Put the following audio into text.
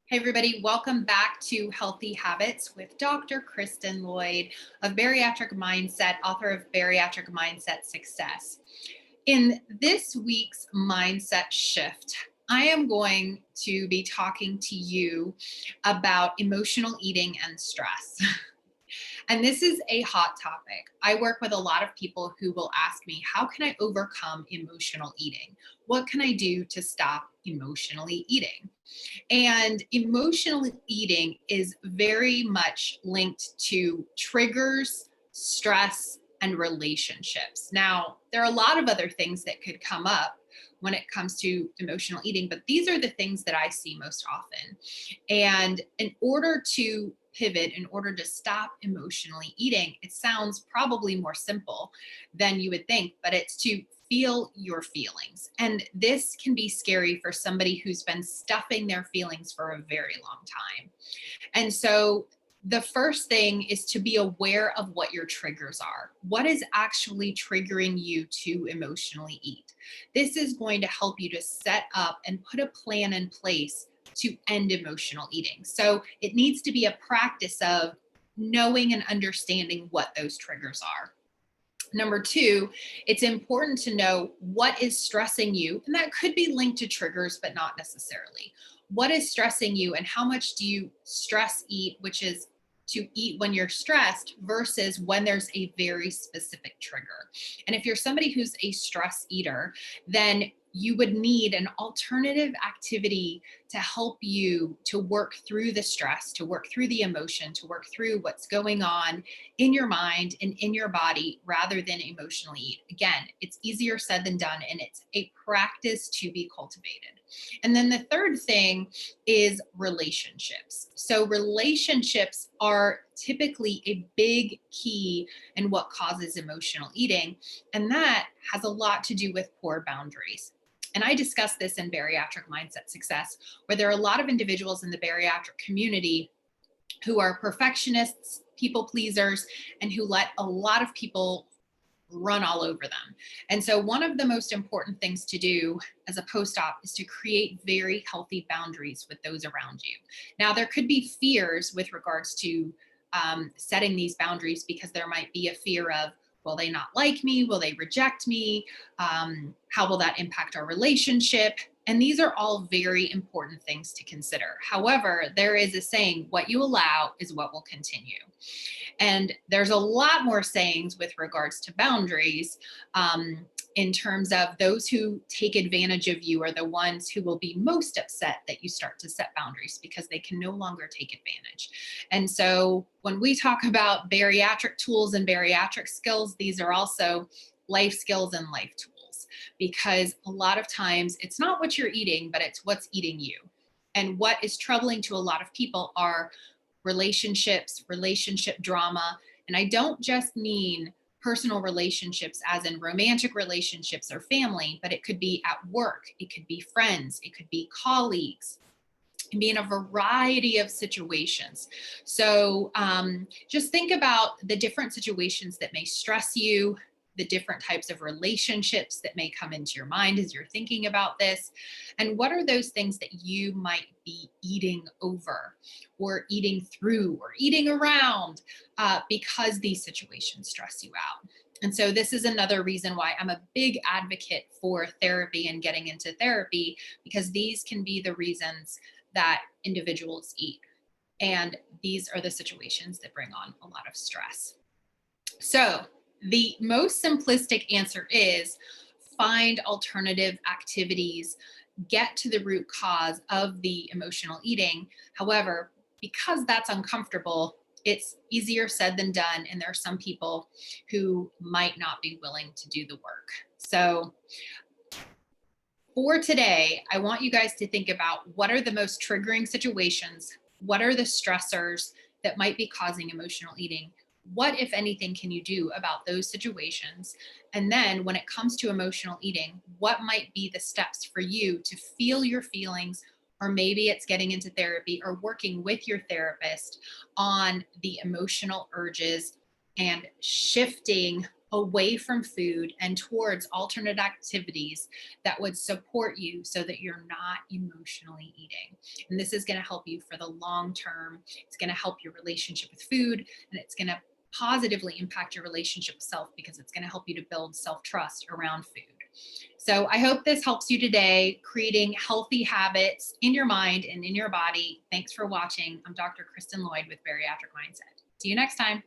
Hey everybody, welcome back to Healthy Habits with Dr. Kristen Lloyd of Bariatric Mindset, author of Bariatric Mindset Success. In this week's mindset shift, I am going to be talking to you about emotional eating and stress. And this is a hot topic. I work with a lot of people who will ask me, how can I overcome emotional eating? What can I do to stop emotionally eating? And emotional eating is very much linked to triggers, stress, and relationships. Now, there are a lot of other things that could come up when it comes to emotional eating, but these are the things that I see most often. And in order to pivot, in order to stop emotionally eating, it sounds probably more simple than you would think, but it's to feel your feelings. And this can be scary for somebody who's been stuffing their feelings for a very long time. And so the first thing is to be aware of what your triggers are. What is actually triggering you to emotionally eat? This is going to help you to set up and put a plan in place to end emotional eating. So it needs to be a practice of knowing and understanding what those triggers are. Number two, it's important to know what is stressing you, and that could be linked to triggers, but not necessarily. What is stressing you, and how much do you stress eat, which is to eat when you're stressed versus when there's a very specific trigger. And if you're somebody who's a stress eater, then you would need an alternative activity to help you to work through the stress, to work through the emotion, to work through what's going on in your mind and in your body rather than emotionally eat. Again, it's easier said than done, and it's a practice to be cultivated. And then the third thing is relationships. So, relationships are typically a big key in what causes emotional eating, and that has a lot to do with poor boundaries. And I discuss this in Bariatric Mindset Success, where there are a lot of individuals in the bariatric community who are perfectionists, people pleasers, and who let a lot of people run all over them. And so, one of the most important things to do as a post op is to create very healthy boundaries with those around you. Now, there could be fears with regards to setting these boundaries because there might be a fear of, will they not like me? Will they reject me? How will that impact our relationship? And these are all very important things to consider. However, there is a saying, what you allow is what will continue. And there's a lot more sayings with regards to boundaries, in terms of those who take advantage of you are the ones who will be most upset that you start to set boundaries because they can no longer take advantage. And so when we talk about bariatric tools and bariatric skills, these are also life skills and life tools, because a lot of times it's not what you're eating, but it's what's eating you. And what is troubling to a lot of people are relationships, relationship drama. And I don't just mean personal relationships as in romantic relationships or family, but it could be at work, it could be friends, it could be colleagues. It can be in a variety of situations. So just think about the different situations that may stress you, the different types of relationships that may come into your mind as you're thinking about this. And what are those things that you might be eating over or eating through or eating around because these situations stress you out? And so, this is another reason why I'm a big advocate for therapy and getting into therapy, because these can be the reasons that individuals eat. And these are the situations that bring on a lot of stress. So, the most simplistic answer is find alternative activities, get to the root cause of the emotional eating. However, because that's uncomfortable, it's easier said than done. And there are some people who might not be willing to do the work. So, for today, I want you guys to think about what are the most triggering situations, what are the stressors that might be causing emotional eating. What, if anything, can you do about those situations? And then when it comes to emotional eating, what might be the steps for you to feel your feelings? Or maybe it's getting into therapy or working with your therapist on the emotional urges and shifting away from food and towards alternate activities that would support you so that you're not emotionally eating. And this is going to help you for the long term. It's going to help your relationship with food, and it's going to positively impact your relationship with self because it's going to help you to build self trust around food. So I hope this helps you today, creating healthy habits in your mind and in your body. Thanks for watching. I'm Dr. Kristen Lloyd with Bariatric Mindset. See you next time.